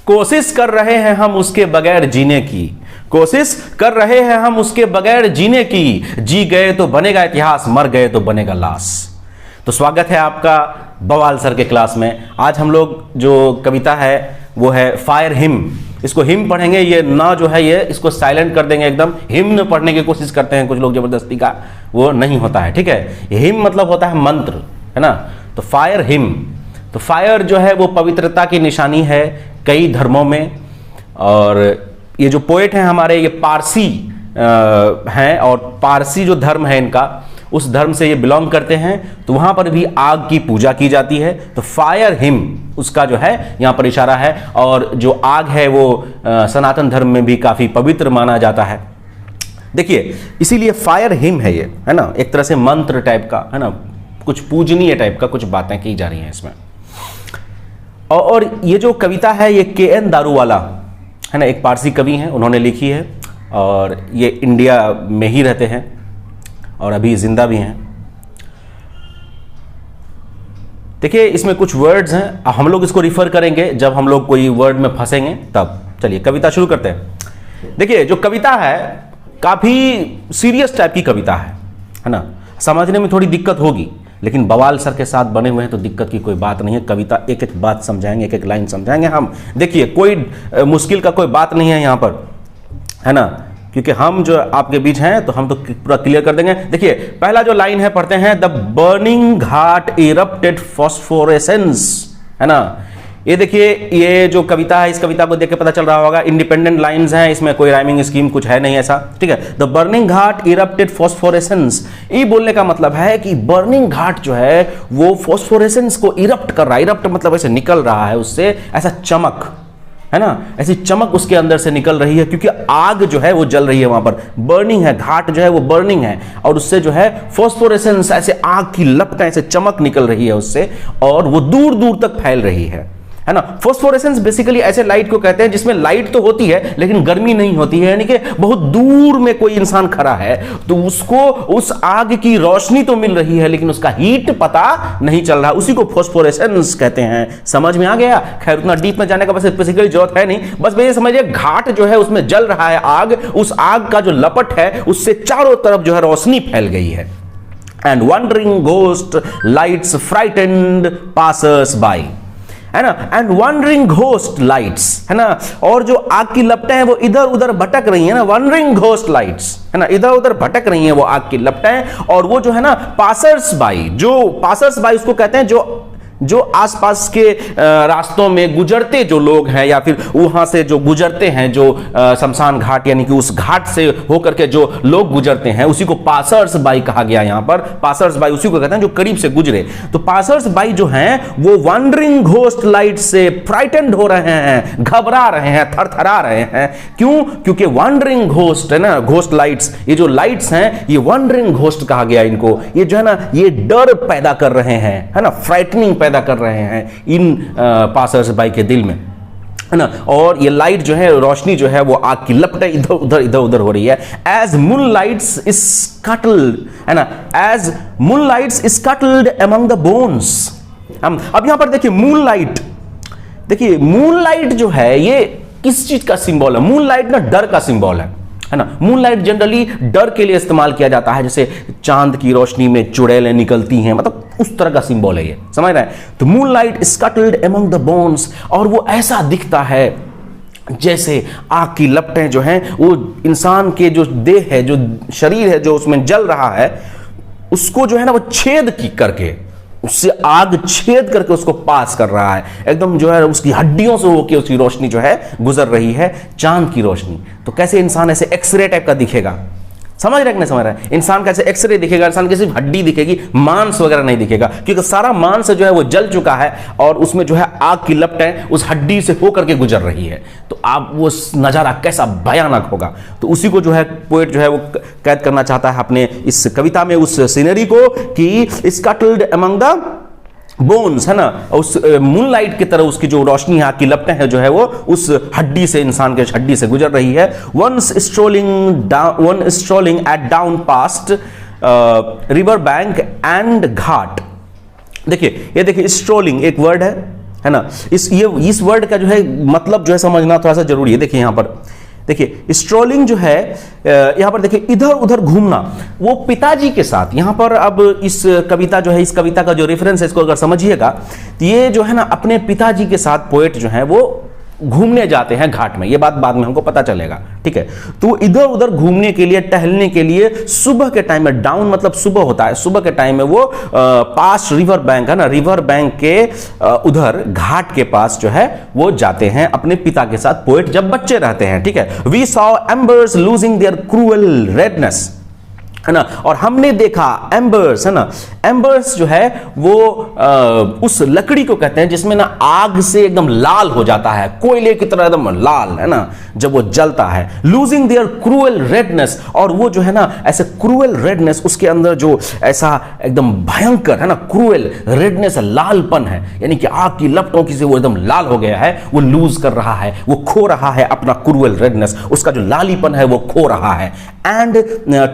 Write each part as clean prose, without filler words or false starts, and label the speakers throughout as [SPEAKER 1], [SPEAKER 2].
[SPEAKER 1] कोशिश कर रहे हैं हम उसके बगैर जीने की, कोशिश कर रहे हैं हम उसके बगैर जीने की, जी गए तो बनेगा इतिहास, मर गए तो बनेगा लाश। तो स्वागत है आपका बवाल सर के क्लास में। आज हम लोग जो कविता है वो है फायर हिम। इसको हिम पढ़ेंगे, ये ना जो है ये इसको साइलेंट कर देंगे एकदम। हिम्न पढ़ने की कोशिश करते हैं कुछ लोग जबरदस्ती का, वो नहीं होता है, ठीक है। हिम मतलब होता है मंत्र, है ना। तो फायर हिम, तो फायर जो है वो पवित्रता की निशानी है कई धर्मों में। और ये जो पोएट हैं हमारे, ये पारसी हैं, और पारसी जो धर्म है इनका, उस धर्म से ये बिलोंग करते हैं। तो वहां पर भी आग की पूजा की जाती है। तो फायर हिम उसका जो है यहां पर इशारा है। और जो आग है वो सनातन धर्म में भी काफी पवित्र माना जाता है। देखिए, इसीलिए फायर हिम है ये, है ना, एक तरह से मंत्र टाइप का, है ना, कुछ पूजनीय टाइप का कुछ बातें की जा रही हैं इसमें। और ये जो कविता है ये के.एन. दारूवाला, है ना, एक पारसी कवि हैं, उन्होंने लिखी है। और ये इंडिया में ही रहते हैं और अभी जिंदा भी हैं। देखिए, इसमें कुछ वर्ड्स हैं, हम लोग इसको रिफर करेंगे जब हम लोग कोई वर्ड में फंसेंगे तब। चलिए कविता शुरू करते हैं। देखिए, जो कविता है काफी सीरियस टाइप की कविता है ना। समझने में थोड़ी दिक्कत होगी, लेकिन बवाल सर के साथ बने हुए हैं तो दिक्कत की कोई बात नहीं है। कविता एक एक बात समझाएंगे, एक एक लाइन समझाएंगे हम। देखिए, कोई मुश्किल का कोई बात नहीं है यहाँ पर, है ना, क्योंकि हम जो आपके बीच हैं तो हम तो पूरा क्लियर कर देंगे। देखिए, पहला जो लाइन है पढ़ते हैं, the burning Ghat erupted phosphorescence, है ना। ये देखिए, ये जो कविता है, इस कविता को देख के पता चल रहा होगा इंडिपेंडेंट लाइंस हैं, इसमें कोई राइमिंग स्कीम कुछ है नहीं ऐसा, ठीक है। The burning Ghat erupted phosphorescence, ये बोलने का मतलब है कि बर्निंग घाट जो है वो फॉस्फोरेसेंस को इरप्ट कर रहा है। इरप्ट मतलब ऐसे निकल रहा है उससे, ऐसा चमक, है ना, ऐसी चमक उसके अंदर से निकल रही है, क्योंकि आग जो है वो जल रही है वहां पर। बर्निंग है, घाट जो है वो बर्निंग है, और उससे जो है फॉस्फोरेसेंस, ऐसे आग की लपटें, ऐसे चमक निकल रही है उससे, और वो दूर दूर तक फैल रही है ना। फॉस्फोरेसेंस बेसिकली ऐसे लाइट को कहते हैं जिसमें लाइट तो होती है लेकिन गर्मी नहीं होती है। यानी कि बहुत दूर में कोई इंसान खड़ा है तो उसको उस आग की रोशनी तो मिल रही है लेकिन उसका हीट पता नहीं चल रहा, उसी को फॉस्फोरेसेंस कहते हैं। समझ में आ गया? खैर, उतना डीप में जाने का बस बेसिकली जरूरत है नहीं, बस ये समझिए घाट जो है उसमें जल रहा है आग, उस आग का जो लपट है उससे चारों तरफ जो है रोशनी फैल गई है। And wondering ghost lights frightened passers bye, है ना। एंड वंडरिंग घोस्ट लाइट्स, है ना, और जो आग की लपटें हैं वो इधर उधर भटक रही हैं ना। वंडरिंग घोस्ट लाइट्स, है ना, इधर उधर भटक रही हैं वो आग की लपटें। और वो जो है ना पासर्स बाई, जो पासर्स बाई उसको कहते हैं जो आसपास के रास्तों में गुजरते जो लोग हैं, या फिर वहां से जो गुजरते हैं, जो शमशान घाट यानी कि उस घाट से होकर के जो लोग गुजरते हैं, उसी को पासर्स बाई कहा गया। यहां पर पासर्स बाई उसी को कहते हैं जो करीब से गुजरे। तो पासर्स बाई जो हैं वो वंडरिंग घोस्ट लाइट से फ्राइटेंड हो रहे हैं, घबरा रहे हैं, थरथरा रहे हैं। क्यों? क्योंकि वंडरिंग घोस्ट, है ना, घोस्ट लाइट्स, ये जो लाइट्स हैं ये वंडरिंग घोस्ट कहा गया इनको। ये जो है ना ये डर पैदा कर रहे हैं, है ना, फ्राइटनिंग पैदा कर रहे हैं इन पासर्स बाई के दिल में, है ना। और ये लाइट जो है, रोशनी जो है वो आग की लपटें इधर उधर हो रही है। एज मून लाइट्स स्कटल्ड, है ना, as moon lights scuttled among the bones. अब यहां पर देखिए मून लाइट, देखिए मून लाइट जो है ये किस चीज का सिंबल है? मून लाइट ना डर का सिंबल है ना। मूनलाइट जनरली डर के लिए इस्तेमाल किया जाता है, जैसे चांद की रोशनी में चुड़ैलें निकलती हैं, मतलब उस तरह का सिंबल है ये, समझ रहे हैं। तो moonlight scuttled among the bones, और वो ऐसा दिखता है जैसे आग की लपटें जो हैं वो इंसान के जो देह है, जो शरीर है, जो उसमें जल रहा है, उसको जो है ना वो छेद की करके, उससे आग छेद करके उसको पास कर रहा है, एकदम जो है उसकी हड्डियों से होकर उसकी रोशनी जो है गुजर रही है, चांद की रोशनी। तो कैसे इंसान ऐसे एक्सरे टाइप का दिखेगा, समझ रहे कि नहीं समझ रहे हैं? इंसान कैसे एक्सरे दिखेगा, इंसान की सिर्फ हड्डी दिखेगी, मांस वगैरह नहीं दिखेगा, क्योंकि सारा मांस जो है वो जल चुका है और उसमें जो है आग की लपटें उस हड्डी से होकर के गुजर रही है। तो आप वो नजारा कैसा भयानक होगा। तो उसी को जो है पोएट जो है वो कैद करना चाहता है अपने इस कविता में, उस सीनरी को, कि स्कटल्ड अमंग द बोन्स, है ना, उस मूनलाइट की तरह उसकी जो रोशनी आग की लपटें है जो है वो उस हड्डी से, इंसान के हड्डी से गुजर रही है। One strolling at down past river bank and ghat. देखिए, ये देखिए स्ट्रोलिंग एक वर्ड है है ना। इस वर्ड का जो है मतलब जो है समझना थोड़ा सा जरूरी है। देखिए यहां पर देखिए स्ट्रोलिंग जो है, यहां पर देखिए इधर उधर घूमना, वो पिताजी के साथ। यहां पर अब इस कविता जो है, इस कविता का जो रेफरेंस है इसको अगर समझिएगा तो ये जो है ना अपने पिताजी के साथ पोएट जो है वो घूमने जाते हैं घाट में। ये बात बाद में हमको पता चलेगा, ठीक है। तो इधर उधर घूमने के लिए, टहलने के लिए सुबह के टाइम में, डाउन मतलब सुबह होता है, सुबह के टाइम में वो पास रिवर बैंक है ना, रिवर बैंक के उधर घाट के पास जो है वो जाते हैं अपने पिता के साथ, पोएट जब बच्चे रहते हैं, ठीक है। We saw embers losing their cruel redness, है ना, और हमने देखा एम्बर्स, है ना, एम्बर्स जो है वो उस लकड़ी को कहते हैं जिसमें ना आग से एकदम लाल हो जाता है, कोयले की तरह एकदम लाल, है ना, जब वो जलता है। लूजिंग देयर क्रूअल रेडनेस, और वो जो है ना ऐसे क्रूअल रेडनेस, उसके अंदर जो ऐसा एकदम भयंकर, है ना, क्रूअल रेडनेस, लालपन है, यानी कि आग की लपटों की से वो एकदम लाल हो गया है, वो लूज कर रहा है, वो खो रहा है अपना क्रूअल रेडनेस, उसका जो लालीपन है वो खो रहा है। And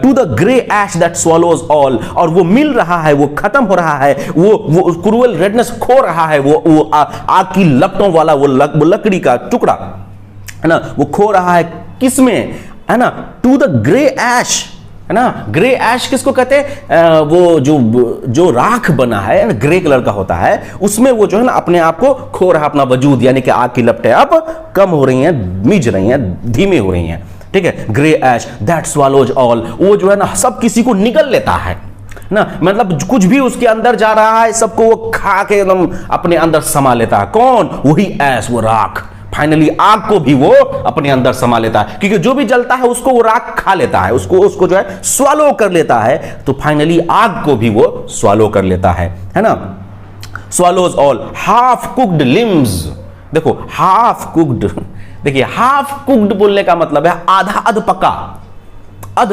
[SPEAKER 1] to the grey ash that swallows all, और वो मिल रहा है, वो खत्म हो रहा है, वो क्रूअल रेडनेस खो रहा है, वो आग की लपटों वाला वो लकड़ी का टुकड़ा, है ना, वो खो रहा है किसमें, है ना, टू द ग्रे एश, है ना। ग्रे एश किसको कहते हैं, वो जो राख बना है, ग्रे कलर का होता है, उसमें वो जो है ना अपने आप को खो रहा है, अपना वजूद, यानी कि आग की लपटें अब कम हो रही हैं, मिज रही हैं, धीमे हो रही हैं, ठीक है। Grey ash that swallows all, वो जो है ना सब किसी को निगल लेता है ना, मतलब कुछ भी उसके अंदर जा रहा है सबको वो खा के एकदम अपने अंदर समा लेता है। कौन? वही ऐश, वो राख। फाइनली आग को भी वो अपने अंदर समा लेता है, क्योंकि जो भी जलता है उसको वो राख खा लेता है, उसको जो है स्वालो कर लेता है, तो फाइनली आग को भी वो स्वालो कर लेता है ना। स्वॉलोज ऑल हाफ कुक्ड लिम्स, देखो हाफ कुक्ड, देखिए हाफ कुक्ड बोलने का मतलब है आधा अध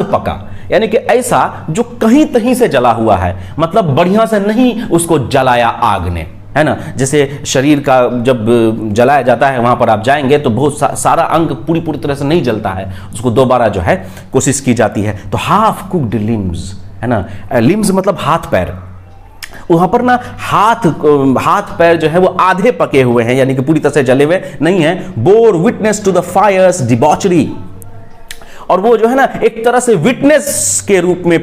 [SPEAKER 1] पका, यानी कि ऐसा जो कहीं तहीं से जला हुआ है, मतलब बढ़िया से नहीं उसको जलाया आग ने, है ना। जैसे शरीर का जब जलाया जाता है, वहां पर आप जाएंगे तो बहुत सारा अंग पूरी तरह से नहीं जलता है, उसको दोबारा जो है कोशिश की जाती है। तो हाफ कुक्ड लिम्स, है ना, लिम्स मतलब हाथ पैर, वहां पर ना हाथ पैर जो है वो आधे पके हुए हैं, यानी कि पूरी तरह से जले हुए नहीं है। Bore witness to the fire's debauchery, और वो जो है ना एक तरह से विटनेस के रूप में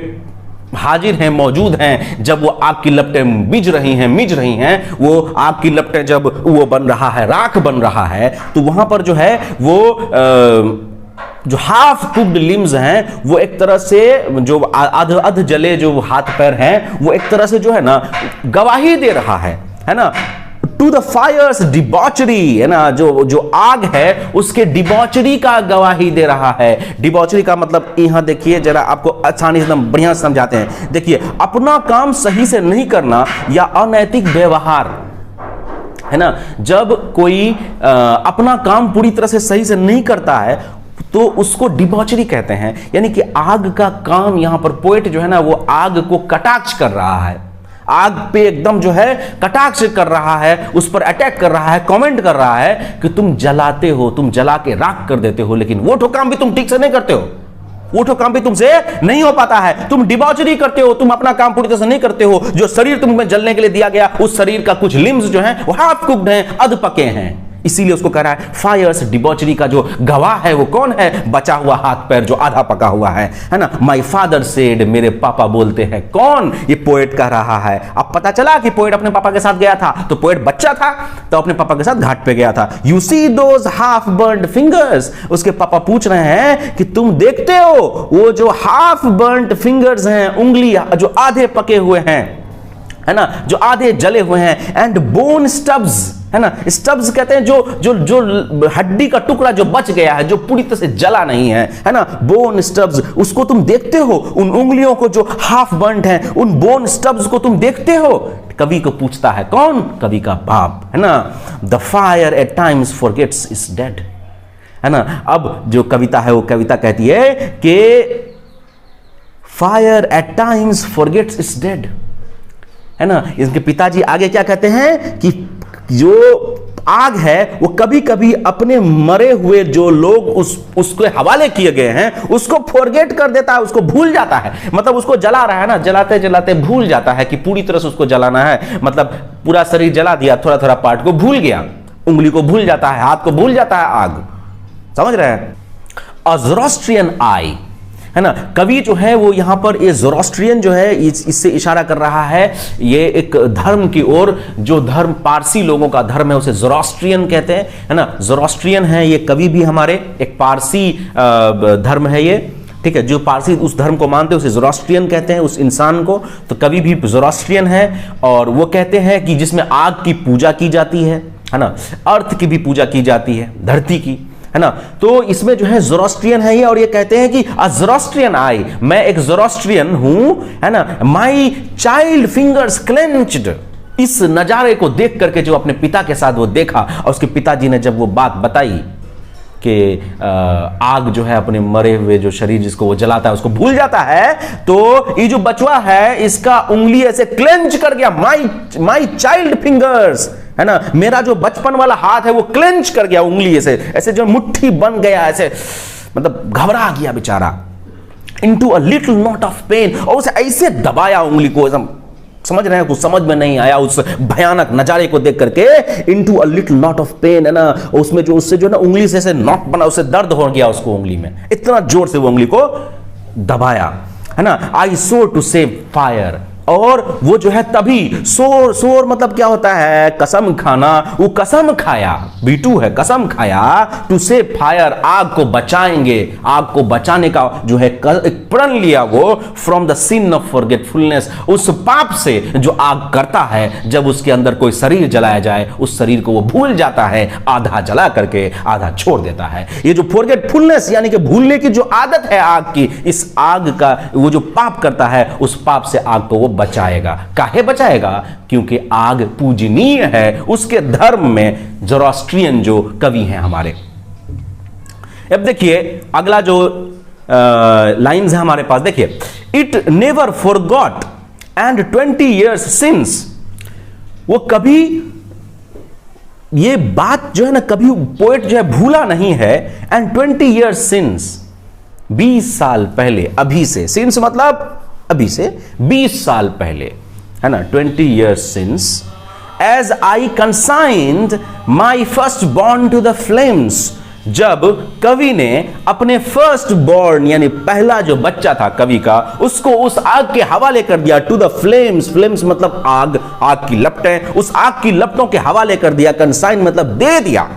[SPEAKER 1] हाजिर हैं, मौजूद हैं, जब वो आग की लपटें मिज रही हैं, वो आग की लपटें जब वो बन रहा है, राख बन रहा है, तो वहां पर जो है वो जो हाफ कुक्ड लिम्स हैं वो एक तरह से जो अध जले जो हाथ पैर हैं वो एक तरह से जो है ना गवाही दे रहा है ना, टू द फायर्स डिबॉचरी, है ना, जो आग है उसके डिबॉचरी का गवाही दे रहा है। डिबॉचरी का मतलब यहां देखिए जरा, आपको आसानी से बढ़िया समझाते हैं। देखिए अपना काम सही से नहीं करना या अनैतिक व्यवहार, है ना, जब कोई अपना काम पूरी तरह से सही से नहीं करता है तो उसको डिबॉचरी कहते हैं, यानी कि आग का काम। यहां पर पोएट जो है ना वो आग को कटाक्ष कर रहा है, आग पे एकदम जो है कटाक्ष कर रहा है, उस पर अटैक कर रहा है, कमेंट कर रहा है कि तुम जलाते हो, तुम जला के राख कर देते हो, लेकिन वो ठो काम भी तुम ठीक से नहीं करते हो, वो ठो काम भी तुमसे नहीं हो पाता है, तुम डिबॉचरी करते हो, तुम अपना काम पूरी तरह से नहीं करते हो। जो शरीर तुम्हें जलने के लिए दिया गया, उस शरीर का कुछ लिम्स जो है वो हाफ कुक्ड हैं, अध पके हैं, इसीलिए उसको कह रहा है फायर्स डिबॉचरी का जो गवाह है वो कौन है? बचा हुआ हाथ पैर जो आधा पका हुआ है ना। माय फादर सेड, मेरे पापा बोलते हैं। कौन? ये पोएट कह रहा है। अब पता चला कि पोएट अपने पापा के साथ गया था, तो पोएट बच्चा था तो अपने पापा के साथ घाट पे गया था। You see those half burned fingers, उसके पापा पूछ रहे हैं कि तुम देखते हो वो जो हाफ बर्न्ड फिंगर्स हैं, उंगली जो आधे पके हुए हैं, है ना, जो आधे जले हुए हैं। एंड बोन स्टब्स, है ना, स्टब्स कहते हैं जो हड्डी का टुकड़ा जो बच गया है, जो पूरी तरह से जला नहीं है ना। बोन स्टब्स, उसको तुम देखते हो, उन उंगलियों को जो हाफ बर्न्ड हैं, उन बोन स्टब्स को तुम देखते हो। कवि को पूछता है, कौन? कवि का बाप, है ना। The fire eight times forgets is dead, है ना। अब जो कविता है वो कविता कहती है कि fire eight times forgets is dead, है ना। इनके पिताजी आगे क्या कहते हैं कि जो आग है वो कभी कभी अपने मरे हुए जो लोग उसके हवाले किए गए हैं उसको फॉरगेट कर देता है, उसको भूल जाता है। मतलब उसको जला रहा है ना, जलाते जलाते भूल जाता है कि पूरी तरह से उसको जलाना है, मतलब पूरा शरीर जला दिया, थोड़ा थोड़ा पार्ट को भूल गया, उंगली को भूल जाता है, हाथ को भूल जाता है आग। समझ रहे हैं? अ ज़ोरास्ट्रियन आई, है ना, कवि जो है वो यहां पर ये ज़ोरास्ट्रियन जो है इससे इशारा कर रहा है ये एक धर्म की ओर, जो धर्म पारसी लोगों का धर्म है उसे ज़ोरास्ट्रियन कहते हैं, है ना। ज़ोरास्ट्रियन है ये कवि भी हमारे एक पारसी धर्म है ये, ठीक है। जो पारसी उस धर्म को मानते हैं उसे ज़ोरास्ट्रियन कहते हैं उस इंसान को, तो कवि भी ज़ोरास्ट्रियन है। और वो कहते हैं कि जिसमें आग की पूजा की जाती है ना, अर्थ की भी पूजा की जाती है, धरती की, है ना। तो इसमें जो है ज़ोरास्ट्रियन है ये, और ये कहते हैं कि अ ज़ोरास्ट्रियन आई, मैं एक ज़ोरास्ट्रियन हूं, है ना। माई चाइल्ड फिंगर्स क्लेंच्ड, इस नजारे को देख करके जो अपने पिता के साथ वो देखा, और उसके पिताजी ने जब वो बात बताई कि आग जो है अपने मरे हुए जो शरीर जिसको वो जलाता है उसको भूल जाता है, तो ये जो बचवा है इसका उंगली ऐसे क्लेंच कर गया, माई चाइल्ड फिंगर्स, है ना, मेरा जो बचपन वाला हाथ है वो क्लेंच कर गया, उंगली ऐसे ऐसे जो मुट्ठी बन गया, ऐसे मतलब घबरा गया बेचारा, into a little knot of pain, और उसे ऐसे दबाया उंगली को, एकदम समझ रहे हैं, कुछ समझ में नहीं आया उस भयानक नजारे को देख करके, into a little knot of pain, है ना, उसमें जो उससे जो ना उंगली से ऐसे नॉट बना, उससे दर्द हो गया उसको उंगली में, इतना जोर से वो उंगली को दबाया, है ना। आई सोर टू सेव फायर, और वो जो है तभी सोर मतलब क्या होता है, कसम खाना, वो कसम खाया, B2 है, कसम खाया, टू सेव फायर, आग को बचाएंगे, आग को बचाने का जो है प्रण लिया वो, from the sin of forgetfulness, उस पाप से जो आग करता है, जब उसके अंदर कोई शरीर जलाया जाए उस शरीर को वो भूल जाता है, आधा जला करके आधा छोड़ देता है। ये जो फॉरगेटफुलनेस यानी कि भूलने की जो आदत है आग की, इस आग का वो जो पाप करता है उस पाप से आग को वो बचाएगा। काहे बचाएगा? क्योंकि आग पूजनीय है उसके धर्म में, ज़ोरास्ट्रियन जो कवि हैं हमारे। अब देखिए अगला जो लाइंस है हमारे पास, देखिए, it never forgot and 20 years since, वो कभी ये बात जो है ना, कभी पोएट जो है भूला नहीं है, एंड 20 years सिंस, 20 साल पहले, अभी से, सिंस मतलब अभी से 20 साल पहले, है ना, 20 years since, as I consigned my firstborn to the flames, जब कवि ने अपने फर्स्ट बॉर्न यानी पहला जो बच्चा था कवि का, उसको उस आग के हवाले कर दिया, टू द फ्लेम्स, फ्लेम्स मतलब आग, आग की लपटें, उस आग की लपटों के हवाले कर दिया, कंसाइन मतलब दे दिया।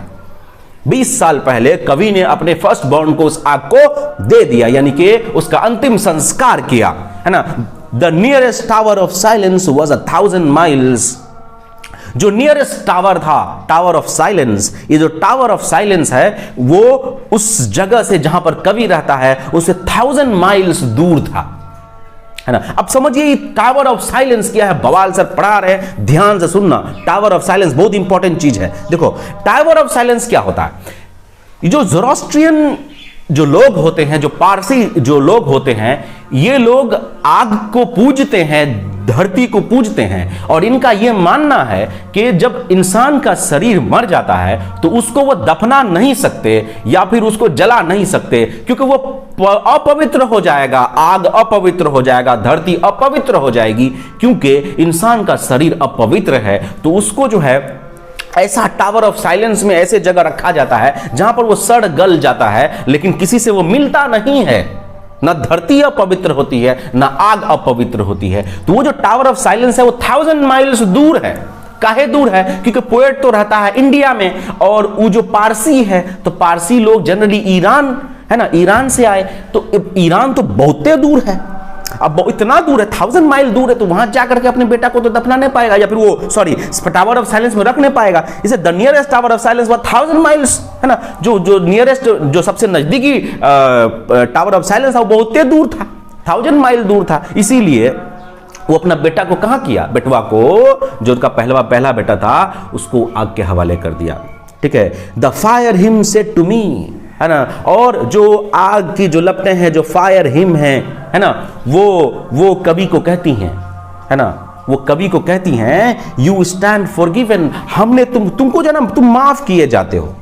[SPEAKER 1] 20 साल पहले कवि ने अपने फर्स्ट बॉर्न को उस आग को दे दिया, यानी कि उसका अंतिम संस्कार किया, है ना। The nearest tower of silence was 1000 miles, जो नियरेस्ट टावर था, टावर ऑफ साइलेंस, ये जो टावर ऑफ साइलेंस है वो उस जगह से जहां पर कवि रहता है उससे 1000 miles दूर था, है ना। अब समझिए टावर ऑफ साइलेंस क्या है, बवाल सर पढ़ा रहे हैं, ध्यान से सुनना। टावर ऑफ साइलेंस बहुत इंपॉर्टेंट चीज है। देखो टावर ऑफ साइलेंस क्या होता है, जो ज़ोरास्ट्रियन जो लोग होते हैं, जो पारसी जो लोग होते हैं, ये लोग आग को पूजते हैं, धरती को पूजते हैं, और इनका यह मानना है कि जब इंसान का शरीर मर जाता है तो उसको वो दफना नहीं सकते या फिर उसको जला नहीं सकते, क्योंकि वो अपवित्र हो जाएगा, आग अपवित्र हो जाएगा, धरती अपवित्र हो जाएगी, क्योंकि इंसान का शरीर अपवित्र है। तो उसको जो है ऐसा टावर ऑफ साइलेंस में ऐसे जगह रखा जाता है जहां पर वो सड़ गल जाता है, लेकिन किसी से वो मिलता नहीं है, ना धरती अपवित्र होती है ना आग अपवित्र होती है। तो वो जो टावर ऑफ साइलेंस है वो 1000 miles दूर है। काहे दूर है? क्योंकि पोएट तो रहता है इंडिया में, और वो जो पारसी है, तो पारसी लोग जनरली ईरान, है ना, ईरान से आए, तो ईरान तो बहुते दूर है। अब इतना दूर है, 1000 माइल दूर है, तो वहां जाकर के अपने बेटा को तो दफना नहीं पाएगा, या फिर वो सॉरी टावर ऑफ साइलेंस में रख नहीं पाएगा। इसे the nearest tower of silence 1000 miles, है ना, जो नियरेस्ट जो सबसे नजदीकी टावर ऑफ साइलेंस था वो बहुत दूर था, 1000 माइल दूर था। इसीलिए वो अपना बेटा को कहां किया, बेटवा को, जो उनका पहला बेटा था, उसको आग के हवाले कर दिया। ठीक है, the fire hymn said to me, है ना, और जो आग की जो लपटें हैं, जो फायर हिम है ना, वो कवि को कहती हैं, है ना, वो कवि को कहती हैं यू स्टैंड फॉरगिवन, हमने तुमको जो ना तुम माफ किए जाते हो,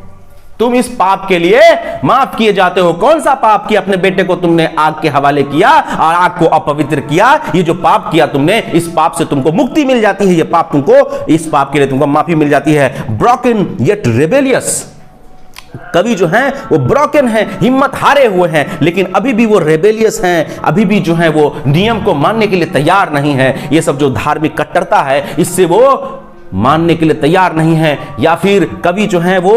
[SPEAKER 1] तुम इस पाप के लिए माफ किए जाते हो। कौन सा पाप किया? अपने बेटे को तुमने आग के हवाले किया और आग को अपवित्र किया। ये जो पाप किया तुमने, इस पाप से तुमको मुक्ति मिल जाती है, ये पाप तुमको, इस पाप के लिए तुमको माफी मिल जाती है। ब्रोकन येट रेबेलियस, कवि जो हैं वो ब्रोकन हैं, हिम्मत हारे हुए हैं, लेकिन अभी भी वो रेबेलियस हैं, अभी भी जो है वो नियम को मानने के लिए तैयार नहीं है। ये सब जो धार्मिक कट्टरता है, इससे वो मानने के लिए तैयार नहीं है। या फिर कवि जो है वो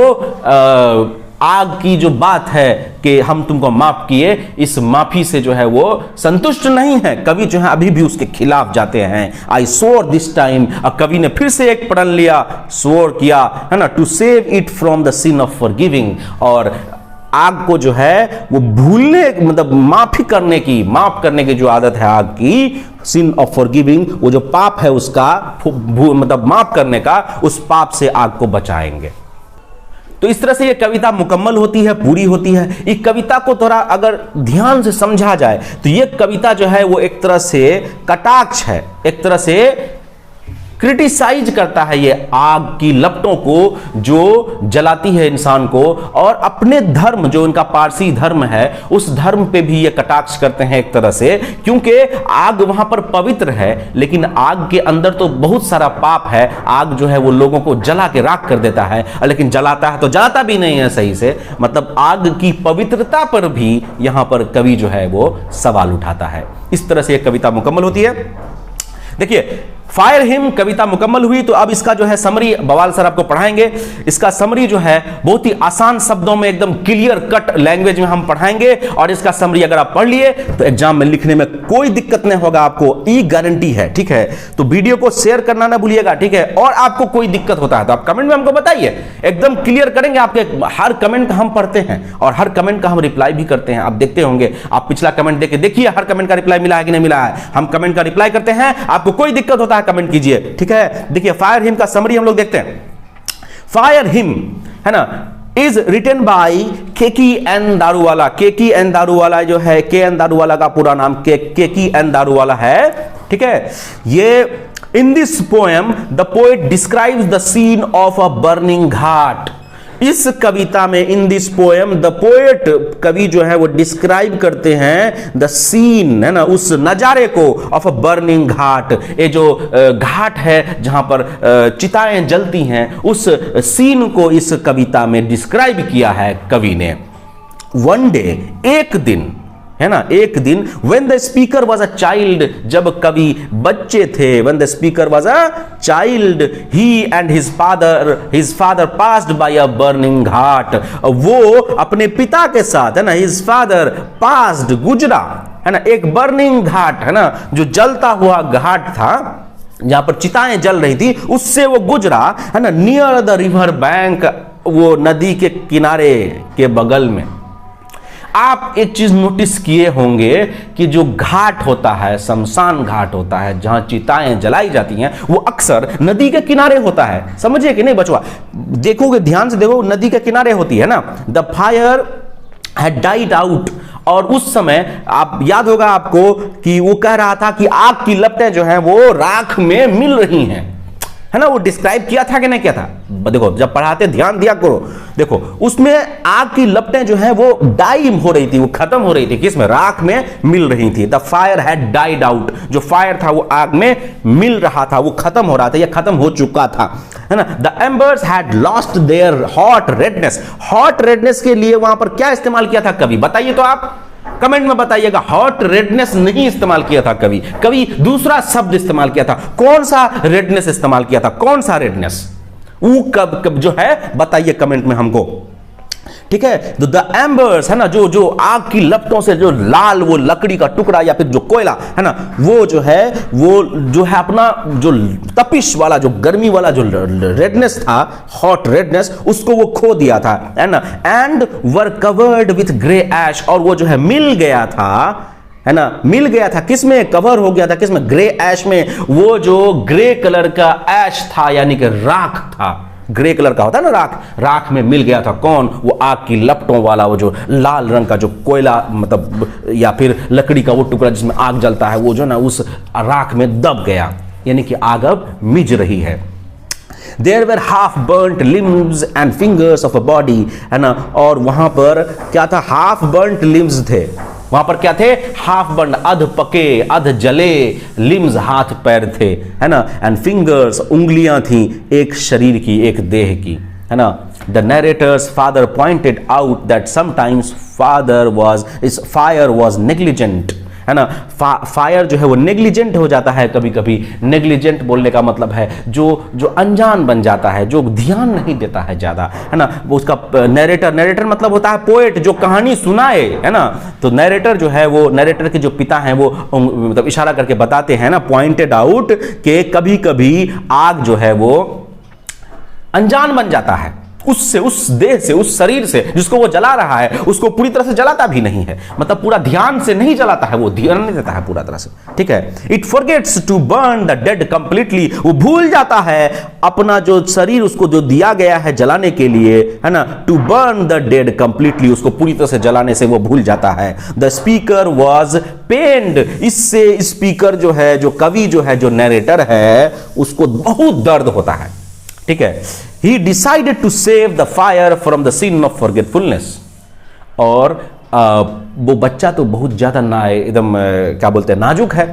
[SPEAKER 1] आग की जो बात है कि हम तुमको माफ किए, इस माफी से जो है वो संतुष्ट नहीं है। कवि जो है अभी भी उसके खिलाफ जाते हैं। आई स्वोर दिस टाइम, कवि ने फिर से एक प्रण लिया, स्वोर किया, है ना, to save it from the sin of forgiving, और आग को जो है वो भूलने, मतलब माफ करने की जो आदत है आग की, सिन ऑफ फॉरगिविंग, वो जो पाप है उसका मतलब माफ करने का, उस पाप से आग को बचाएंगे। तो इस तरह से ये कविता मुकम्मल होती है, पूरी होती है। इस कविता को थोड़ा अगर ध्यान से समझा जाए तो ये कविता जो है वो एक तरह से कटाक्ष है, एक तरह से क्रिटिसाइज करता है ये आग की लपटों को जो जलाती है इंसान को, और अपने धर्म, जो इनका पारसी धर्म है, उस धर्म पे भी ये कटाक्ष करते हैं एक तरह से, क्योंकि आग वहां पर पवित्र है, लेकिन आग के अंदर तो बहुत सारा पाप है। आग जो है वो लोगों को जला के राख कर देता है, लेकिन जलाता है तो जलाता भी नहीं है सही से, मतलब आग की पवित्रता पर भी यहां पर कवि जो है वो सवाल उठाता है। इस तरह से ये कविता मुकम्मल होती है। देखिए, फायर हिम कविता मुकम्मल हुई, तो अब इसका जो है समरी बवाल सर आपको पढ़ाएंगे। इसका समरी जो है बहुत ही आसान शब्दों में, एकदम क्लियर कट लैंग्वेज में हम पढ़ाएंगे, और इसका समरी अगर आप पढ़ लिए तो एग्जाम में लिखने में कोई दिक्कत नहीं होगा, आपको ई गारंटी है, ठीक है। तो वीडियो को शेयर करना ना भूलिएगा, ठीक है। और आपको कोई दिक्कत होता है तो आप कमेंट में हमको बताइए, एकदम क्लियर करेंगे। आपके हर कमेंट का हम पढ़ते हैं और हर कमेंट का हम रिप्लाई भी करते हैं। आप देखते होंगे, आप पिछला कमेंट देख के देखिए हर कमेंट का रिप्लाई मिला है कि नहीं मिला है। हम कमेंट का रिप्लाई करते हैं, आपको कोई दिक्कत होता है कमेंट कीजिए, ठीक है। देखिए, फायर हिम का समरी हम लोग देखते हैं। फायर हिम, है ना, is written by Keki N Daruwalla. Keki N Daruwalla जो है, के एन दारूवाला का पूरा नाम केकी एन दारूवाला है, ठीक है। ये in this poem the poet describes the scene of a burning ghat. इस कविता में, in this poem, the poet, कवि जो है वो डिस्क्राइब करते हैं द सीन, है ना, उस नजारे को, ऑफ अ बर्निंग घाट। ये जो घाट है जहां पर चिताएं जलती हैं, उस सीन को इस कविता में डिस्क्राइब किया है कवि ने। वन डे, एक दिन, है ना, एक दिन, when the speaker was a child, जब कवि बच्चे थे, when the speaker was a child, he and his father passed by a burning घाट। वो अपने पिता के साथ, है ना, his father passed, गुजरा, है ना, एक बर्निंग घाट, है ना, जो जलता हुआ घाट था, जहां पर चिताएं जल रही थी, उससे वो गुजरा, है ना, नियर द रिवर बैंक, वो नदी के किनारे के बगल में। आप एक चीज नोटिस किए होंगे कि जो घाट होता है, शमशान घाट होता है, जहां चिताएं जलाई जाती हैं, वो अक्सर नदी के किनारे होता है। समझिए कि नहीं बचवा? देखोगे, ध्यान से देखो, नदी के किनारे होती है ना। The fire had died out, और उस समय आप याद होगा आपको कि वो कह रहा था कि आग की लपटें जो हैं वो राख में मिल रही हैं, है ना। वो डिस्क्राइब किया था कि नहीं किया था? देखो, जब पढ़ाते ध्यान दिया करो। देखो, उसमें आग की लपटें जो हैं वो डाई हो रही थी, वो खत्म हो रही थी, किसमें? राख में मिल रही थी। The fire had died out, जो फायर था वो आग में मिल रहा था, वो खत्म हो रहा था या खत्म हो चुका था, है ना। The एम्बर्स had lost their hot redness. Hot redness के लिए वहां पर क्या इस्तेमाल किया था कवि? बताइए तो आप कमेंट में बताइएगा। हॉट रेडनेस नहीं इस्तेमाल किया था कवि दूसरा शब्द इस्तेमाल किया था। कौन सा रेडनेस इस्तेमाल किया था? कौन सा रेडनेस? वो कब जो है बताइए कमेंट में हमको, ठीक है। तो द एम्बर्स, है ना, जो आग की लपटों से जो लाल वो लकड़ी का टुकड़ा या फिर जो कोयला, है ना, वो जो है अपना जो तपिश वाला, जो गर्मी वाला जो रेडनेस था, हॉट रेडनेस, उसको वो खो दिया था, है ना। And were covered with grey ash, और वो जो है मिल गया था, है ना, मिल गया था किसमें? कवर हो गया था किसमें? ग्रे ऐश में। वो जो ग्रे कलर का ऐश था, यानी कि राख था, ग्रे कलर का होता है ना राख, राख में मिल गया था। कौन? वो आग की लपटों वाला, वो जो लाल रंग का जो कोयला, मतलब या फिर लकड़ी का वो टुकड़ा जिसमें आग जलता है, वो जो ना उस राख में दब गया। यानी कि आग अब मिज रही है। There were half burnt limbs and fingers of a body, है ना, और वहां पर क्या था, half burnt limbs थे, वहां पर क्या थे, हाफ बर्न, अध पके अध जले, लिम्स हाथ पैर थे, है ना, एंड फिंगर्स उंगलियां थी, एक शरीर की, एक देह की, है ना। The narrator's father pointed out that sometimes fire was negligent, है ना। फायर जो है वो नेग्लिजेंट हो जाता है कभी कभी। नेग्लिजेंट बोलने का मतलब है जो अनजान बन जाता है, जो ध्यान नहीं देता है ज्यादा, है ना। वो उसका नरेटर मतलब होता है पोएट, जो कहानी सुनाए, है ना। तो नरेटर जो है वो, नरेटर के जो पिता हैं वो मतलब इशारा करके बताते हैं ना, पॉइंटेड आउट कि कभी कभी आग जो है वो अनजान बन जाता है, उससे, उस देह से, उस शरीर से जिसको वो जला रहा है, उसको पूरी तरह से जलाता भी नहीं है, मतलब पूरा ध्यान से नहीं जलाता है, वो ध्यान नहीं देता है पूरा तरह से, ठीक है। It forgets to burn the dead completely, वो भूल जाता है अपना जो शरीर उसको जो दिया गया है जलाने के लिए, है ना, to burn the dead completely, उसको पूरी तरह से जलाने से वो भूल जाता है। द स्पीकर वॉज पेन्ड, इससे स्पीकर जो है, जो कवि जो है, जो नरेटर है, उसको बहुत दर्द होता है, ठीक है। He decided to save the fire from the sin of forgetfulness, और वो बच्चा तो बहुत ज्यादा ना एकदम क्या बोलते हैं, नाजुक है,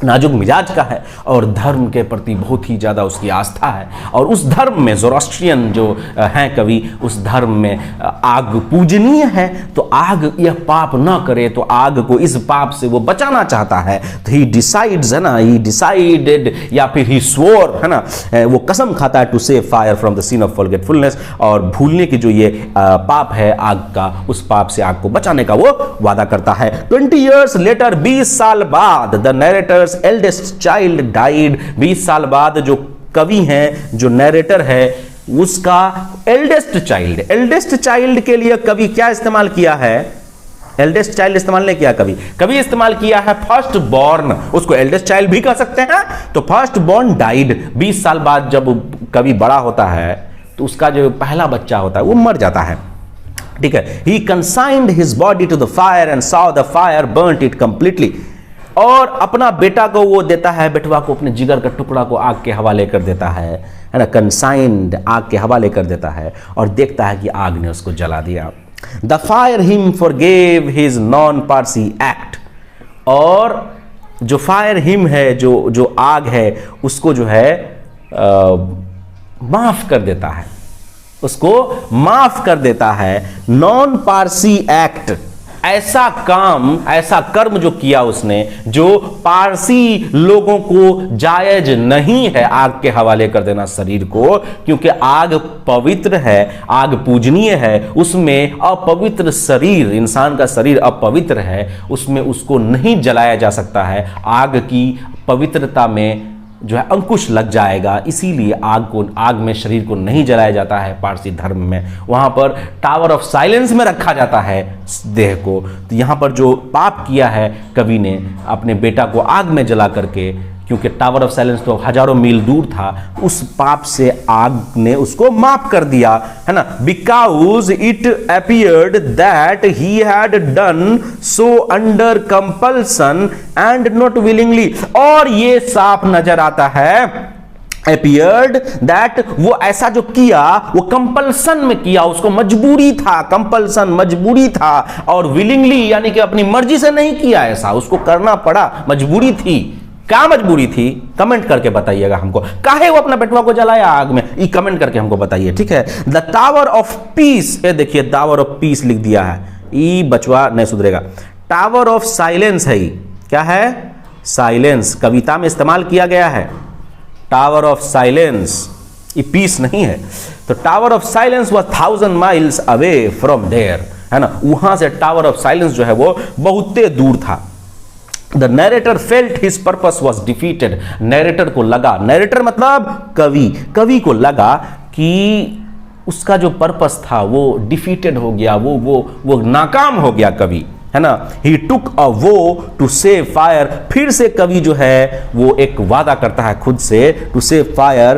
[SPEAKER 1] नाजुक मिजाज का है, और धर्म के प्रति बहुत ही ज़्यादा उसकी आस्था है, और उस धर्म में ज़ोरास्ट्रियन जो हैं कवि, उस धर्म में आग पूजनीय है, तो आग यह पाप ना करे, तो आग को इस पाप से वो बचाना चाहता है। तो ही डिसाइड्स, है ना, ही डिसाइडेड या फिर ही स्वोर, है ना, वो कसम खाता है to save fire from the sin of forgetfulness, और भूलने की जो ये पाप है आग का, उस पाप से आग को बचाने का वो वादा करता है। 20 years later, 20 साल बाद, the narrator's eldest child died, 20 साल बाद जो कवि हैं, जो नरेटर है, उसका एल्डेस्ट चाइल्ड के लिए कवि क्या इस्तेमाल किया है, एल्डेस्ट चाइल्ड इस्तेमाल नहीं किया कवि इस्तेमाल किया है फर्स्ट बॉर्न, उसको एल्डेस्ट चाइल्ड भी कह सकते हैं। तो फर्स्ट बॉर्न डाइड, 20 साल बाद जब कवि बड़ा होता है तो उसका जो पहला बच्चा होता है वो मर जाता है, ठीक है। He consigned his body to the fire and saw the fire burnt it completely, और अपना बेटा को वो देता है, बेटवा को, अपने जिगर का टुकड़ा को आग के हवाले कर देता है ना, कंसाइंड, आग के हवाले कर देता है, और देखता है कि आग ने उसको जला दिया। The fire him forgave his non Parsi act, और जो फायर हिम है, जो आग है, उसको जो है माफ कर देता है, उसको माफ कर देता है। नॉन पारसी एक्ट, ऐसा काम, ऐसा कर्म जो किया उसने, जो पारसी लोगों को जायज नहीं है, आग के हवाले कर देना शरीर को, क्योंकि आग पवित्र है, आग पूजनीय है, उसमें अपवित्र शरीर, इंसान का शरीर अपवित्र है, उसमें उसको नहीं जलाया जा सकता है, आग की पवित्रता में जो है अंकुश लग जाएगा, इसीलिए आग में शरीर को नहीं जलाया जाता है पारसी धर्म में। वहां पर टावर ऑफ साइलेंस में रखा जाता है देह को। तो यहां पर जो पाप किया है कवि ने अपने बेटा को आग में जला करके, क्योंकि टावर ऑफ साइलेंस तो हजारों मील दूर था, उस पाप से आग ने उसको माफ कर दिया, है ना। Because it appeared that he had done so under compulsion and not willingly, और ये साफ नजर आता है, अपीयर्ड दैट, वो ऐसा जो किया वो कंपल्सन में किया, उसको मजबूरी था, कंपल्सन मजबूरी था, और विलिंगली यानी कि अपनी मर्जी से नहीं किया, ऐसा उसको करना पड़ा, मजबूरी थी। क्या मजबूरी थी, कमेंट करके बताइएगा हमको, काहे वो अपना बेटवा को जलाया आग में, ये कमेंट करके हमको बताइए, ठीक है। द टावर ऑफ पीस, ये देखिए टावर ऑफ पीस लिख दिया है, ये बचवा नहीं सुधरेगा। टावर ऑफ साइलेंस है, क्या है, साइलेंस, कविता में इस्तेमाल किया गया है, टावर ऑफ साइलेंस, ये पीस नहीं है। तो tower of silence was 1000 miles away from there, है ना, वहां से टावर ऑफ साइलेंस जो है वो बहुत दूर था। The narrator felt his purpose was defeated. Narrator को लगा, नैरेटर मतलब कवि को लगा कि उसका जो पर्पस था वो डिफीटेड हो गया, वो नाकाम हो गया कवि, है ना। He took a vow to save fire, फिर से कवि जो है वो एक वादा करता है खुद से, to save fire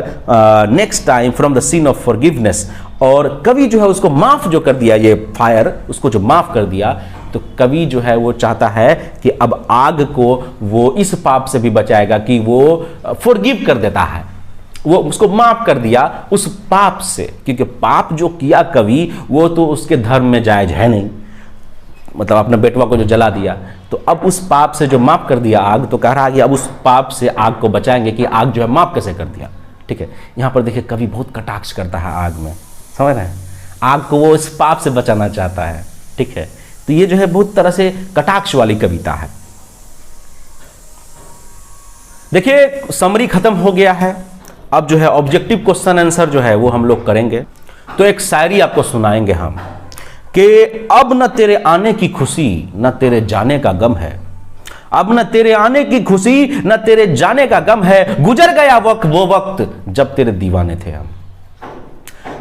[SPEAKER 1] next time from the sin of forgiveness, और कवि जो है उसको माफ जो कर दिया, ये फायर उसको जो माफ कर दिया, तो कवि जो है वो चाहता है कि अब आग को वो इस पाप से भी बचाएगा कि वो फॉरगिव कर देता है, वो उसको माफ कर दिया उस पाप से, क्योंकि पाप जो किया कवि वो तो उसके धर्म में जायज है नहीं, मतलब अपने बेटवा को जो जला दिया, तो अब उस पाप से जो माफ कर दिया आग, तो कह रहा है कि अब उस पाप से आग को बचाएंगे कि आग जो है माफ कैसे कर दिया। ठीक है, यहां पर देखिए कवि बहुत कटाक्ष करता है आग में, समझ रहे हैं, आग को वो इस पाप से बचाना चाहता है। ठीक है, तो ये जो है बहुत तरह से कटाक्ष वाली कविता है। देखिए समरी खत्म हो गया है, अब जो है ऑब्जेक्टिव क्वेश्चन आंसर जो है वो हम लोग करेंगे। तो एक शायरी आपको सुनाएंगे हम कि अब न तेरे आने की खुशी न तेरे जाने का गम है, अब न तेरे आने की खुशी न तेरे जाने का गम है, गुजर गया वक्त वो वक्त जब तेरे दीवाने थे हम।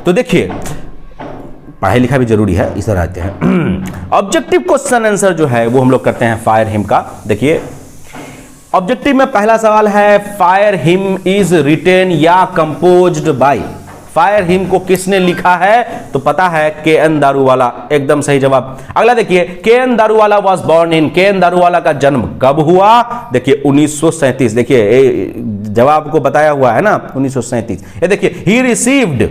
[SPEAKER 1] तो देखिए पढ़ाई लिखा भी जरूरी है, इस तरह आते हैं। ऑब्जेक्टिव क्वेश्चन आंसर जो है वो हम लोग करते हैं फायर हिम का। देखिए ऑब्जेक्टिव में पहला सवाल है फायर हिम इज रिटेन या कंपोज्ड बाय। फायर हिम को किसने लिखा है, तो पता है के.एन. दारूवाला, एकदम सही जवाब। अगला देखिए K N. Daruwalla was born in, K N. Daruwalla का जन्म कब हुआ, देखिए 1937। देखिए जवाब को बताया हुआ है ना 1937। ये देखिए ही रिसीव्ड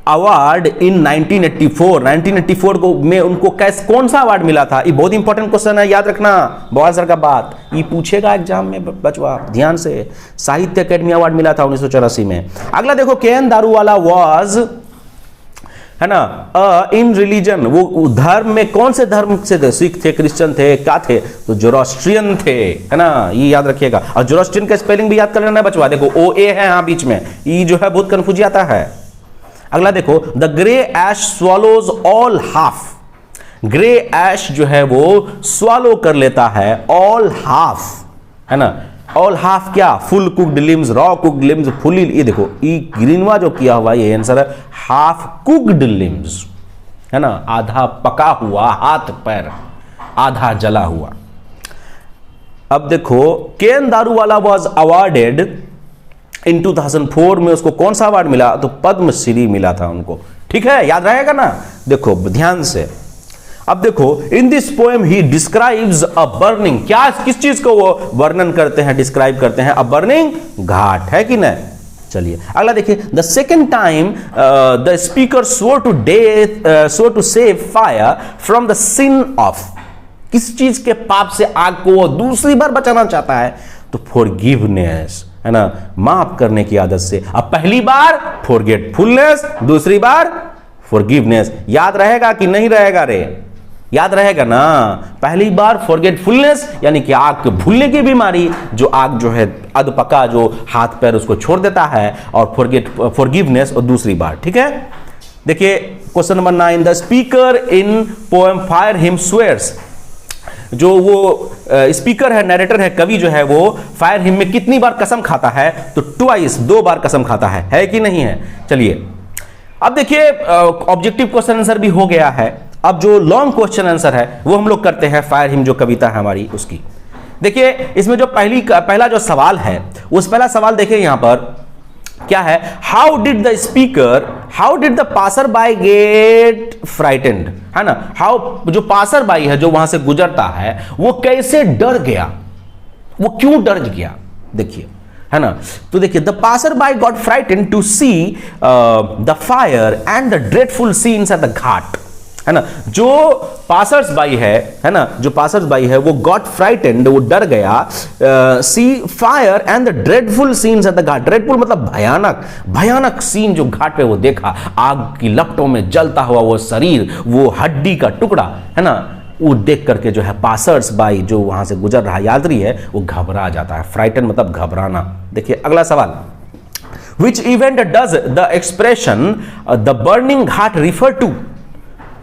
[SPEAKER 1] अवार्ड इन 1984। 1984 को में उनको कौन सा अवार्ड मिला था, ये बहुत इंपॉर्टेंट क्वेश्चन है, याद रखना, बवाल सर का बात, ये पूछेगा एग्जाम में बचवा ध्यान से। साहित्य अकेडमी अवार्ड मिला था 1984 में। अगला देखो के.एन. दारूवाला वाज, है ना, इन रिलीजन, वो धर्म में कौन से धर्म से थे, सिख थे, क्रिश्चियन थे, क्या थे, तो जोरोस्ट्रियन थे, है ना, ये याद रखिएगा। और जोरोस्ट्रियन का स्पेलिंग भी याद कर लेना बचवा, देखो OA है यहाँ बीच में, ये जो है बहुत कंफ्यूज आता है। अगला देखो the grey ash swallows all half, grey ash जो है वो स्वॉलो कर लेता है ऑल हाफ, है ना, ऑल हाफ क्या, full cooked limbs, raw cooked limbs, fully, ये देखो ये ग्रीनवा जो किया हुआ ये आंसर है, हाफ कुक्ड लिम्स, है ना, आधा पका हुआ हाथ पैर, आधा जला हुआ। अब देखो के.एन. दारूवाला वाज अवार्डेड इन 2004 में, उसको कौन सा अवार्ड मिला, तो पद्मश्री मिला था उनको। ठीक है, याद रहेगा ना, देखो ध्यान से। अब देखो इन this poem he describes a burning, क्या किस चीज को वो वर्णन करते हैं, डिस्क्राइब करते हैं, अ बर्निंग घाट, है कि नहीं। चलिए अगला देखिए the second time the speaker swore to save fire from the sin of, किस चीज के पाप से आग को वो दूसरी बार बचाना चाहता है, तो फॉरगिवनेस, है ना, माफ करने की आदत से। अब पहली बार फॉरगेटफुलनेस, दूसरी बार फॉरगिवनेस। याद रहेगा कि नहीं रहेगा रे, याद रहेगा ना, पहली बार फॉरगेटफुलनेस यानी कि आग के भूलने की बीमारी, जो आग जो है अधपका जो हाथ पैर उसको छोड़ देता है, और फॉरगिवनेस और दूसरी बार। ठीक है, देखिए question number 9 the speaker in poem fire him swears, जो वो स्पीकर है, नरेटर है, कवि जो है वो फायर हिम में कितनी बार कसम खाता है, तो ट्वाइस, 2 बार कसम खाता है कि नहीं है। चलिए अब देखिए ऑब्जेक्टिव क्वेश्चन आंसर भी हो गया है, अब जो लॉन्ग क्वेश्चन आंसर है वो हम लोग करते हैं फायर हिम जो कविता है हमारी उसकी। देखिए इसमें जो पहला जो सवाल है, उस पहला सवाल देखिए यहां पर क्या है, how did the passer by get frightened, है ना, हाउ जो पासर बाई है जो वहां से गुजरता है वो कैसे डर गया, वो क्यों डर गया, देखिए, है ना। तो देखिए the passer by got frightened to see the fire and the dreadful scenes at the ghat, है ना, जो पासर्स बाई है ना, जो पासर्स बाई है वो गॉट फ्राइटेंड, वो डर गया, see fire and the dreadful scenes at the ghat, dreadful मतलब भयानक, भयानक सीन जो घाट पे वो देखा, आग की लपटों में जलता हुआ वो शरीर, वो हड्डी का टुकड़ा, है ना, वो देख करके जो है पासर्स बाई जो वहां से गुजर रहा यात्री है वो घबरा जाता है, फ्राइटन मतलब घबराना। देखिए अगला सवाल, which event does the expression the burning ghat refer to,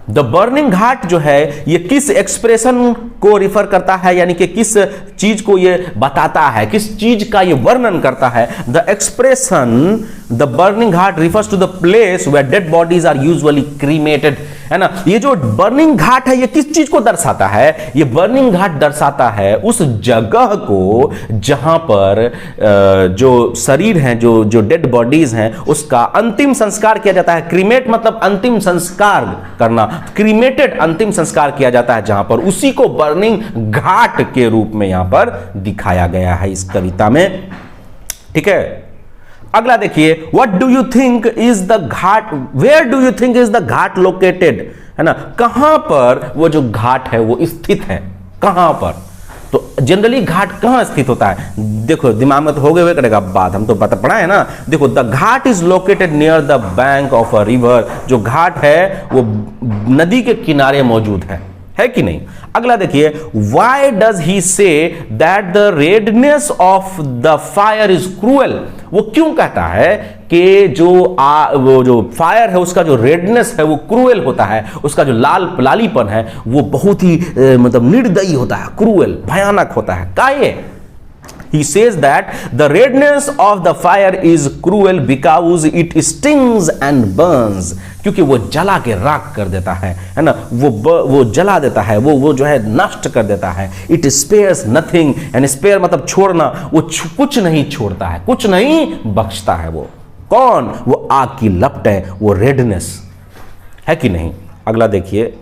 [SPEAKER 1] the burning ghat जो है ये किस एक्सप्रेशन को रिफर करता है, यानी कि किस चीज को ये बताता है, किस चीज का ये वर्णन करता है। The expression the burning ghat refers to the place where dead bodies are usually cremated, है ना, ये जो बर्निंग घाट है ये किस चीज को दर्शाता है, ये बर्निंग घाट दर्शाता है उस जगह को जहां पर जो शरीर हैं, जो डेड बॉडीज हैं उसका अंतिम संस्कार किया जाता है। क्रीमेट मतलब अंतिम संस्कार करना, क्रीमेटेड अंतिम संस्कार किया जाता है जहां पर, उसी को बर्निंग घाट के रूप में यहां पर दिखाया गया है इस कविता में। ठीक है, अगला देखिए, what do you think is the ghat, where do you think is the ghat located, है ना, कहां पर वो जो घाट है वो स्थित है, कहां पर। तो जनरली घाट कहां स्थित होता है, देखो दिमाग में तो हो गए हुए करेगा बात, हम तो पढ़ा है ना। देखो, the Ghat is located near the bank of a river, जो घाट है वो नदी के किनारे मौजूद है कि नहीं। अगला देखिए, why does he say that the redness of the fire is cruel, वो क्यों कहता है कि वो जो फायर है उसका जो रेडनेस है वो क्रूएल होता है, उसका जो लालीपन है वो बहुत ही मतलब निर्दयी होता है, क्रूएल भयानक होता है। क्या ये? He says that the redness of the fire is cruel because it stings and burns, क्योंकि वो जला के राख कर देता है ना, वो जला देता है, वो जो है नष्ट कर देता है। It spares nothing, and spare मतलब छोड़ना, वो कुछ नहीं छोड़ता है, कुछ नहीं बख्शता है। वो कौन? वो आग की लपट है, वो रेडनेस है कि नहीं। अगला देखिए,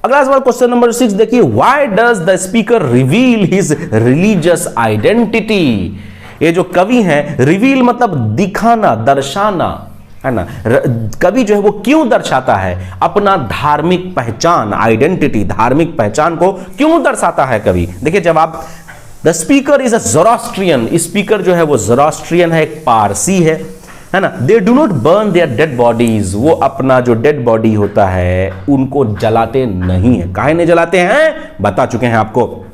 [SPEAKER 1] अगला सवाल क्वेश्चन नंबर 6 देखिए, why does the speaker reveal his religious identity. ये जो कवि हैं, रिवील मतलब दिखाना, दर्शाना, है ना। कवि जो है वो क्यों दर्शाता है अपना धार्मिक पहचान, आइडेंटिटी, धार्मिक पहचान को क्यों दर्शाता है कवि। देखिए, जब आप the speaker is a Zoroastrian, speaker जो है वो ज़ोरास्ट्रियन है, एक पारसी है ना। They do not burn their dead bodies, वो अपना जो डेड बॉडी होता है उनको जलाते नहीं है। काहे नहीं जलाते हैं, बता चुके हैं आपको,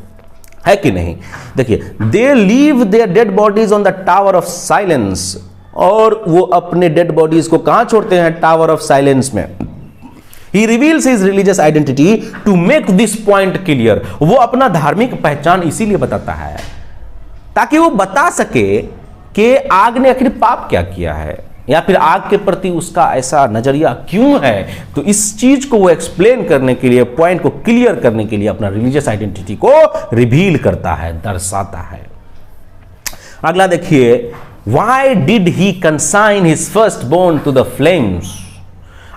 [SPEAKER 1] है कि नहीं। देखिए, they leave their dead bodies on the tower of silence, और वो अपने डेड बॉडीज को कहां छोड़ते हैं? टावर ऑफ साइलेंस में। He reveals his religious identity to make this point clear, वो अपना धार्मिक पहचान इसीलिए बताता है ताकि वो बता सके कि आग ने आखिर पाप क्या किया है, या फिर आग के प्रति उसका ऐसा नजरिया क्यों है। तो इस चीज को वो एक्सप्लेन करने के लिए, पॉइंट को क्लियर करने के लिए अपना रिलीजियस आइडेंटिटी को रिवील करता है, दर्शाता है। अगला देखिए, why did he consign his first born to the flames,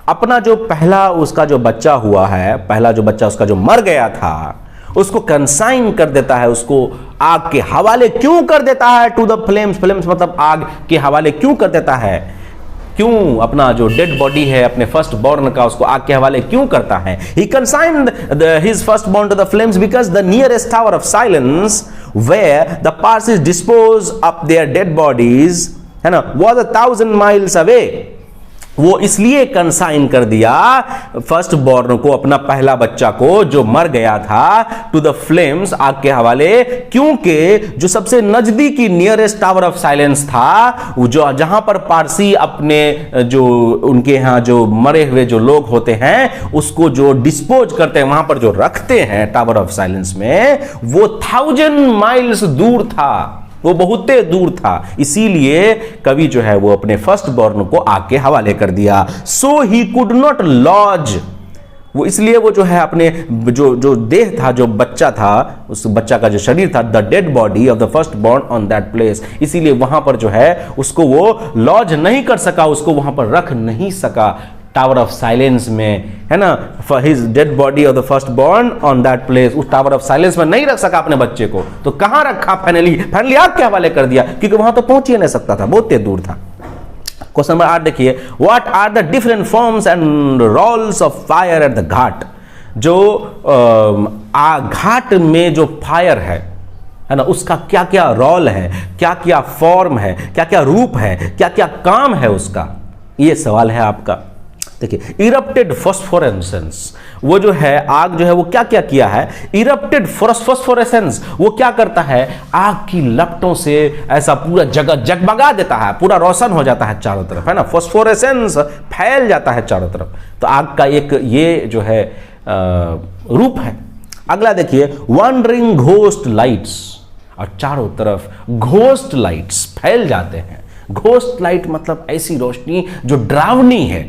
[SPEAKER 1] अपना जो पहला उसका जो बच्चा हुआ है, पहला जो बच्चा उसका जो मर गया था, उसको कंसाइन कर देता है, उसको आग के हवाले क्यों कर देता है? टू द फ्लेम्स, फ्लेम्स मतलब आग के हवाले क्यों कर देता है? क्यों अपना जो डेड बॉडी है अपने फर्स्ट बॉर्न का, उसको आग के हवाले क्यों करता है? He consigned his first born to the flames because the nearest tower of silence where the Parsis dispose of their dead bodies, है ना, वाज 1000 माइल्स अवे। वो इसलिए कंसाइन कर दिया फर्स्ट बॉर्न को, अपना पहला बच्चा को जो मर गया था, टू द फ्लेम्स, आग के हवाले, क्योंकि जो सबसे नजदीकी नियरेस्ट टावर ऑफ साइलेंस था, जो जहां पर पारसी अपने जो उनके यहां जो मरे हुए जो लोग होते हैं उसको जो डिस्पोज करते हैं, वहां पर जो रखते हैं टावर ऑफ साइलेंस में, वो 1000 माइल्स दूर था, वो बहुत दूर था। इसीलिए कवि जो है वो अपने फर्स्ट बॉर्न को आग के हवाले कर दिया। सो ही कुड नॉट लॉज, वो इसलिए वो जो है अपने जो देह था, जो बच्चा था, उस बच्चा का जो शरीर था, the dead body of the first born on that place, इसीलिए वहां पर जो है उसको वो लॉज नहीं कर सका, उसको वहां पर रख नहीं सका टावर ऑफ साइलेंस में, है ना। For his dead body of the first born on that place, उस टावर ऑफ साइलेंस में नहीं रख सका अपने बच्चे को, तो कहां रखा? फाइनली आग के हवाले कर दिया, क्योंकि वहां तो पहुंच ही नहीं सकता था, बहुत दूर था। क्वेश्चन नंबर 8 देखिए, what are the different forms and roles of fire at the ghat, जो घाट में जो फायर है ना, उसका क्या क्या रोल है, क्या क्या फॉर्म है, क्या क्या रूप है, क्या क्या काम है उसका, ये सवाल है आपका। देखिए, इरप्टेड फॉस्फोरेसेंस, वो जो है आग जो है वो क्या क्या किया है? इरप्टेड फॉस्फोरेसेंस, वो क्या करता है? आग की लपटों से ऐसा पूरा जगह जगमगा देता है, पूरा रोशन हो जाता है चारों तरफ, है ना। फॉस्फोरेसेंस फैल जाता है चारों तरफ, तो आग का एक ये जो है रूप है। अगला देखिए, वंडरिंग घोस्ट लाइट्स, और चारों तरफ घोस्ट लाइट्स फैल जाते हैं। घोस्ट लाइट मतलब ऐसी रोशनी जो डरावनी है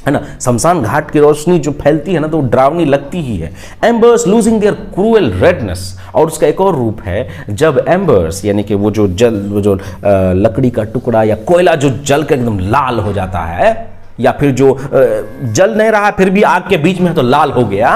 [SPEAKER 1] ना। शमशान घाट की रोशनी जो फैलती है ना, तो वो डरावनी लगती ही है। एम्बर्स लूजिंग देयर क्रूएल रेडनेस, और उसका एक और रूप है, जब एम्बर्स यानी कि वो जो लकड़ी का टुकड़ा या कोयला जो जल कर एकदम लाल हो जाता है, या फिर जो जल नहीं रहा फिर भी आग के बीच में है तो लाल हो गया,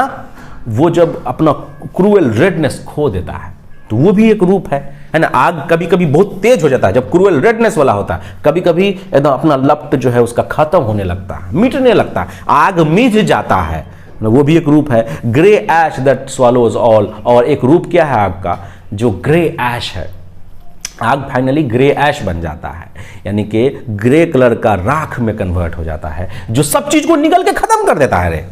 [SPEAKER 1] वो जब अपना क्रूएल रेडनेस खो देता है तो वो भी एक रूप है ना। आग कभी कभी बहुत तेज हो जाता है जब क्रूएल रेडनेस वाला होता है, कभी कभी एकदम अपना लपट जो है उसका खत्म होने लगता है, मिटने लगता है, आग मिझ जाता है, वो भी एक रूप है। Grey ash that swallows all, और एक रूप क्या है आग का, जो ग्रे ऐश है, आग फाइनली ग्रे ऐश बन जाता है, यानी कि ग्रे कलर का राख में कन्वर्ट हो जाता है, जो सब चीज को निगल के खत्म कर देता है। रे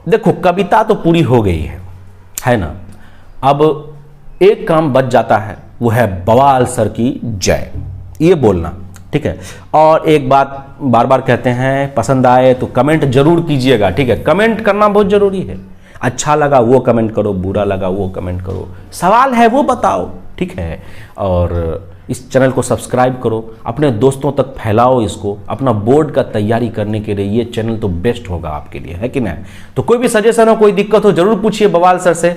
[SPEAKER 1] देखो कविता तो पूरी हो गई है ना। अब एक काम बच जाता है, वो है बवाल सर की जय, ये बोलना, ठीक है। और एक बात बार बार कहते हैं, पसंद आए तो कमेंट जरूर कीजिएगा, ठीक है। कमेंट करना बहुत जरूरी है, अच्छा लगा वो कमेंट करो, बुरा लगा वो कमेंट करो, सवाल है वो बताओ, ठीक है। और इस चैनल को सब्सक्राइब करो, अपने दोस्तों तक फैलाओ इसको, अपना बोर्ड का तैयारी करने के लिए ये चैनल तो बेस्ट होगा आपके लिए, है कि नहीं। तो कोई भी सजेशन हो, कोई दिक्कत हो, जरूर पूछिए बवाल सर से।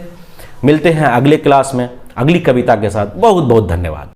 [SPEAKER 1] मिलते हैं अगले क्लास में अगली कविता के साथ। बहुत बहुत धन्यवाद।